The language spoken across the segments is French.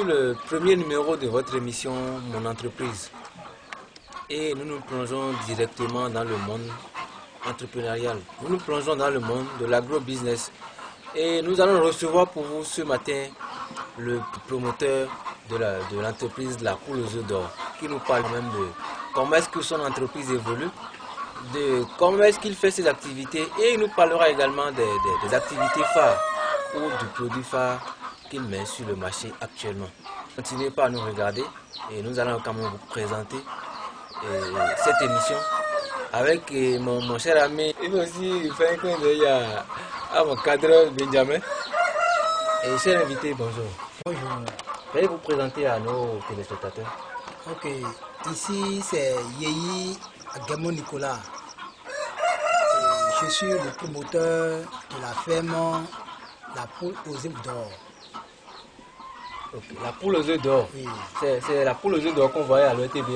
sur le premier numéro de votre émission Mon entreprise. Et nous nous plongeons directement dans le monde entrepreneurial. Nous nous plongeons dans le monde de l'agro-business. Et nous allons recevoir pour vous ce matin le promoteur de l'entreprise de la poule aux œufs d'or, qui nous parle même de comment est-ce que son entreprise évolue, de comment est-ce qu'il fait ses activités, et il nous parlera également des activités phares ou du produit phare qu'il met sur le marché actuellement. Continuez par nous regarder et nous allons quand même vous présenter cette émission avec mon cher ami. Il va aussi faire un clin d'œil à mon cadre Benjamin. Et cher invité, bonjour. Bonjour. Veuillez vous présenter à nos téléspectateurs. Ok, ici c'est Yeyi Agemo Nicolas. Je suis le promoteur de la ferme La Poule aux œufs d'or. Okay. La poule aux œufs d'or. Oui. C'est la poule aux œufs d'or qu'on voyait à l'OTB.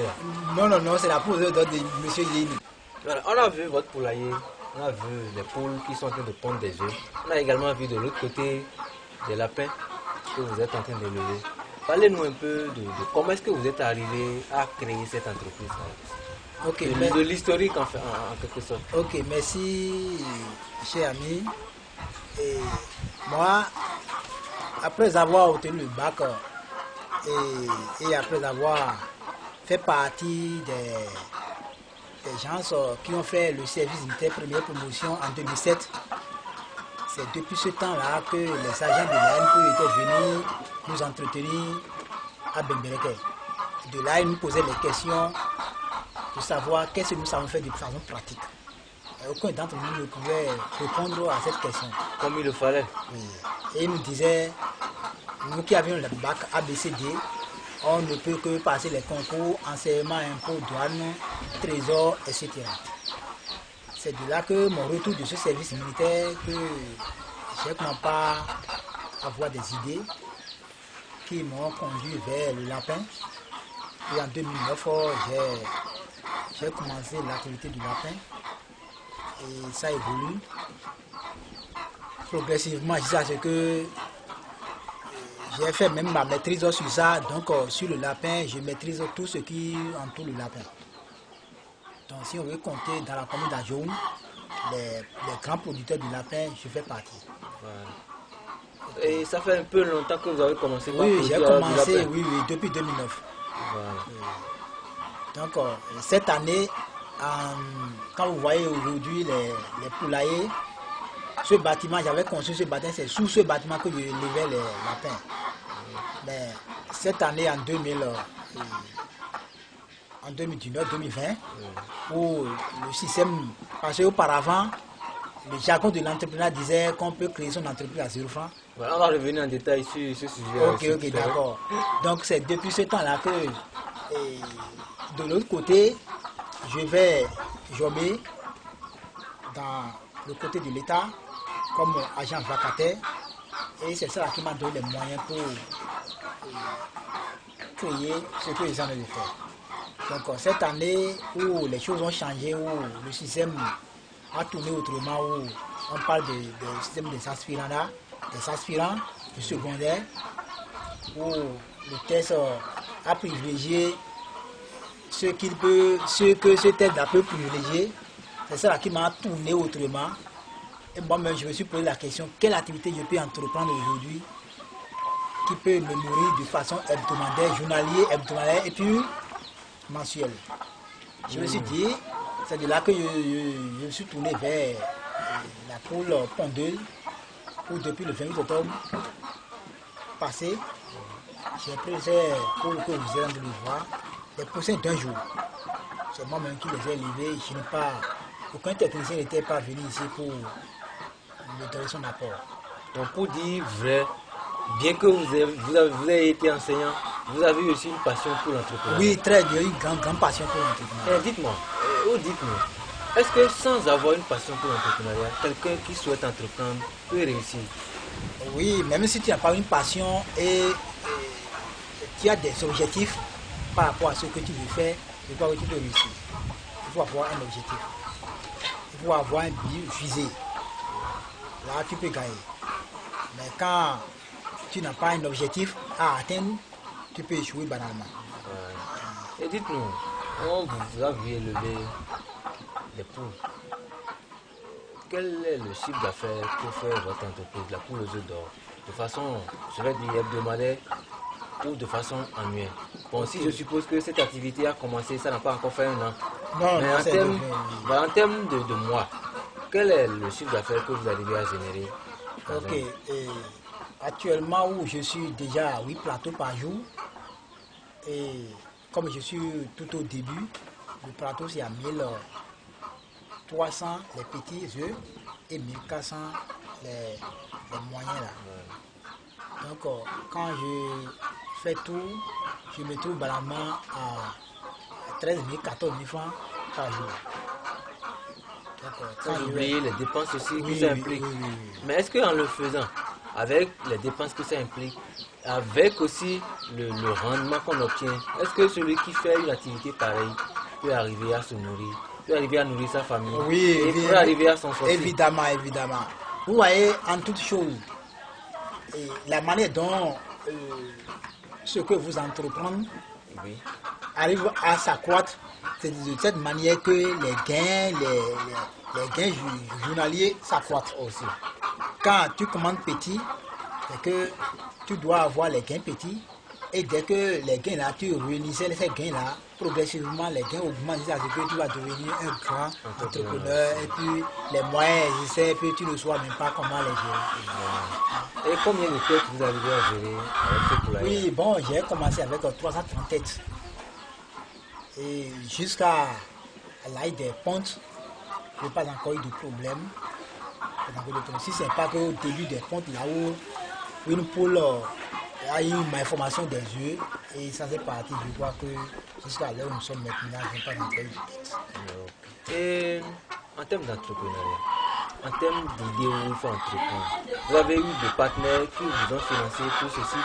Non, c'est la poule aux œufs d'or de M. Yeyi. Voilà, on a vu votre poulailler, on a vu les poules qui sont en train de pondre des œufs. On a également vu de l'autre côté des lapins que vous êtes en train d'élever. Parlez-nous un peu de comment est-ce que vous êtes arrivé à créer cette entreprise. Okay, de l'historique en quelque sorte. Ok, merci cher ami. Et moi, après avoir obtenu le bac et après avoir fait partie des gens qui ont fait le service militaire première promotion en 2007, c'est depuis ce temps-là que les agents de l'ANPE étaient venus nous entretenir à Bembereke. De là, ils nous posaient les questions de savoir qu'est-ce que nous savons faire de façon pratique. Et aucun d'entre nous ne pouvait répondre à cette question. Comme il le fallait. Oui. Et ils nous disaient, nous qui avions le bac ABCD, on ne peut que passer les concours, enseignement, impôts, douane, trésor, etc. C'est de là que mon retour de ce service militaire, que j'ai commencé à avoir des idées qui m'ont conduit vers le lapin. Et en 2009, j'ai commencé l'activité du lapin et ça évolue progressivement jusqu'à ce que j'ai fait même ma maîtrise sur ça. Donc sur le lapin, je maîtrise tout ce qui entoure le lapin. Donc si on veut compter dans la commune d'Ajoum, les grands producteurs du lapin, je fais partie. Voilà. Et ça fait un peu longtemps que vous avez commencé par Oui, j'ai commencé, du lapin. oui, depuis 2009. Voilà. Donc cette année, quand vous voyez aujourd'hui les poulaillers, ce bâtiment, j'avais construit ce bâtiment, c'est sous ce bâtiment que je levais les lapins. Mais cette année, en 2019-2020, où le système, parce qu'auparavant, le jargon de l'entrepreneur disait qu'on peut créer son entreprise à 0 francs. Voilà, on va revenir en détail sur ce sujet. Ok, d'accord. Donc c'est depuis ce temps-là que, de l'autre côté, je vais jobber dans le côté de l'État comme agent vacataire. Et c'est ça qui m'a donné les moyens pour créer ce que j'ai envie de faire. Donc cette année où les choses ont changé, où le système a tourné autrement, où on parle du système des aspirants du secondaire, où le test a privilégié ce que ce test a pu privilégier. C'est ça qui m'a tourné autrement. Et moi-même, je me suis posé la question, quelle activité je peux entreprendre aujourd'hui qui peut me nourrir de façon hebdomadaire, hebdomadaire et puis mensuelle. Je me suis dit, c'est de là que je me suis tourné vers la poule pondeuse, où depuis le 28 octobre passé, j'ai pris ces poules que vous allez le voir, des poussins d'un jour. C'est moi-même qui les ai élevés, je n'ai pas, aucun technicien n'était pas venu ici pour me donner son apport. Donc pour dire vrai, bien que vous avez été enseignant, vous avez aussi une passion pour l'entrepreneuriat. Oui, très bien, une grande passion pour l'entrepreneuriat. Dites-moi, est-ce que sans avoir une passion pour l'entrepreneuriat, quelqu'un qui souhaite entreprendre peut réussir? Oui, même si tu n'as pas une passion et tu as des objectifs par rapport à ce que tu veux faire, je crois que tu peux réussir. Il faut avoir un objectif. Il faut avoir un but visé. Là, tu peux gagner. Mais quand tu n'as pas un objectif à atteindre, tu peux échouer banalement. Et dites-nous, on vous a vu élever des poules. Quel est le chiffre d'affaires que fait votre entreprise, la poule aux œufs d'or, de façon, je vais dire, hebdomadaire ou de façon annuelle? Bon, si je suppose que cette activité a commencé, ça n'a pas encore fait un an. Non, mais non, en termes de mois, quel est le chiffre d'affaires que vous arrivez à générer? Ok. Et actuellement, où je suis déjà à 8 plateaux par jour, et comme je suis tout au début, le plateau c'est à 1300 les petits œufs et 1400 les moyens là. Donc quand je fais tout, je me trouve balalement à 13 000, 14 000 francs par jour. Sans oublier les dépenses aussi que ça implique. Oui. Mais est-ce qu'en le faisant, avec les dépenses que ça implique, avec aussi le rendement qu'on obtient, est-ce que celui qui fait une activité pareille peut arriver à se nourrir, peut arriver à nourrir sa famille, et peut arriver à s'en sortir? Évidemment, évidemment. Vous voyez, en toute chose, la manière dont ce que vous entreprenez arrive à s'accroître, c'est de cette manière que les gains journaliers s'accroissent aussi. Quand tu commandes petit, c'est que tu dois avoir les gains petits, et dès que les gains là, tu réunis ces gains là, progressivement les gains augmentent, c'est-à-dire que tu vas devenir un grand entrepreneur, et puis les moyens existent, et puis tu ne sais même pas comment les gérer. Et combien de têtes vous arrivez à gérer avec ce poulailler? Oui, bon, j'ai commencé avec 330 têtes. Et jusqu'à l'âge des pontes, je n'ai pas encore eu de problème. Si ce n'est pas qu'au début des pontes, là où une poule a eu ma information des œufs, et ça c'est parti, je vois que jusqu'à l'heure où nous sommes maintenant, je n'ai pas encore eu de tête. Et en termes d'entrepreneuriat, en termes d'idées où il faut entreprendre, vous avez eu des partenaires qui vous ont financé pour ceci?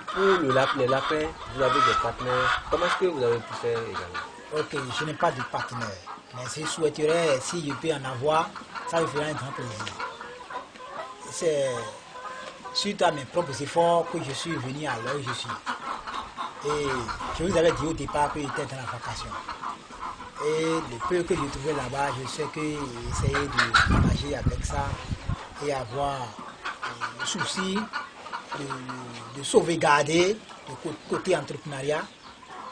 Pour les lapins, vous avez des partenaires. Comment est-ce que vous avez pu faire également? Ok, je n'ai pas de partenaire. Mais si je souhaiterais, si je peux en avoir, ça me ferait un grand plaisir. C'est suite à mes propres efforts que je suis venu à là où je suis. Et je vous avais dit au départ que j'étais dans la vacation. Et le peu que j'ai trouvé là-bas, je sais que essayer de ménager avec ça et avoir le souci de sauvegarder le côté entrepreneuriat,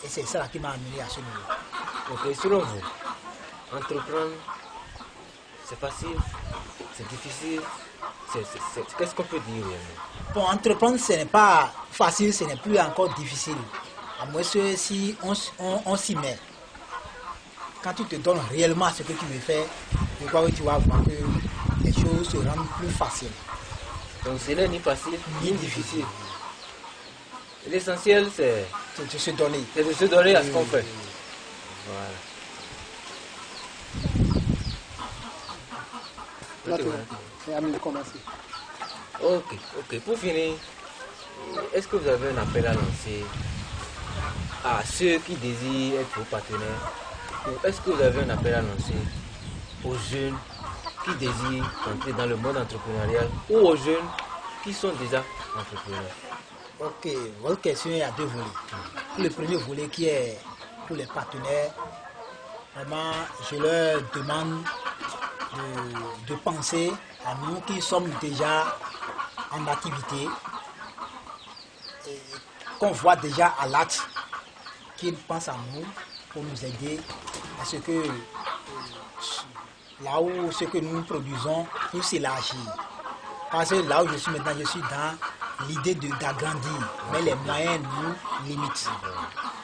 et c'est ça qui m'a amené à ce niveau. Ok, selon vous, entreprendre, c'est facile, c'est difficile, qu'est-ce qu'on peut dire réellement? Bon, entreprendre, ce n'est pas facile, ce n'est plus encore difficile, à moins que si on s'y met. Quand tu te donnes réellement ce que tu veux faire, je crois que tu vas voir que les choses se rendent plus faciles. Donc ce n'est ni facile ni difficile. L'essentiel c'est de se donner. C'est de se donner à ce qu'on fait. Voilà. C'est à nous de commencer. Ok. Pour finir, est-ce que vous avez un appel à lancer à ceux qui désirent être vos partenaires? Ou est-ce que vous avez un appel à lancer aux jeunes qui désirent entrer dans le monde entrepreneurial ou aux jeunes qui sont déjà entrepreneurs? Ok, votre question est à deux volets. Pour le premier volet qui est pour les partenaires, vraiment, je leur demande de penser à nous qui sommes déjà en activité, et qu'on voit déjà à l'acte, qu'ils pensent à nous pour nous aider à ce que là où ce que nous produisons puisse s'élargir. Parce que là où je suis maintenant, je suis dans l'idée d'agrandir, mais les moyens nous limitent.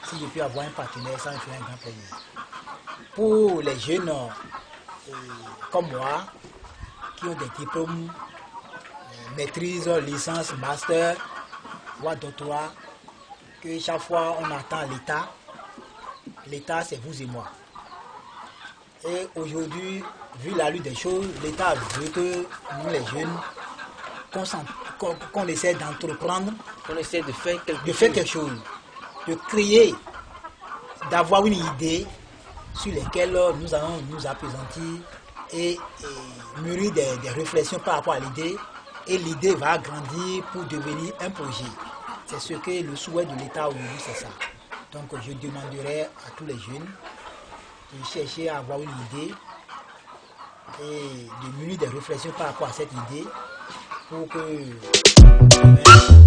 Si je peux avoir un partenaire, ça me ferait un grand plaisir. Pour les jeunes comme moi, qui ont des diplômes, maîtrise, licence, master, voire doctorat, que chaque fois on attend l'État. L'État, c'est vous et moi. Et aujourd'hui, vu la lutte des choses, l'État veut que nous, les jeunes, qu'on essaie d'entreprendre, qu'on essaie de faire quelque chose, de créer, d'avoir une idée sur laquelle nous allons nous appesantir et mûrir des réflexions par rapport à l'idée, et l'idée va grandir pour devenir un projet. C'est ce que le souhait de l'État aujourd'hui, c'est ça. Donc je demanderai à tous les jeunes de chercher à avoir une idée et de mener des réflexions par rapport à cette idée pour que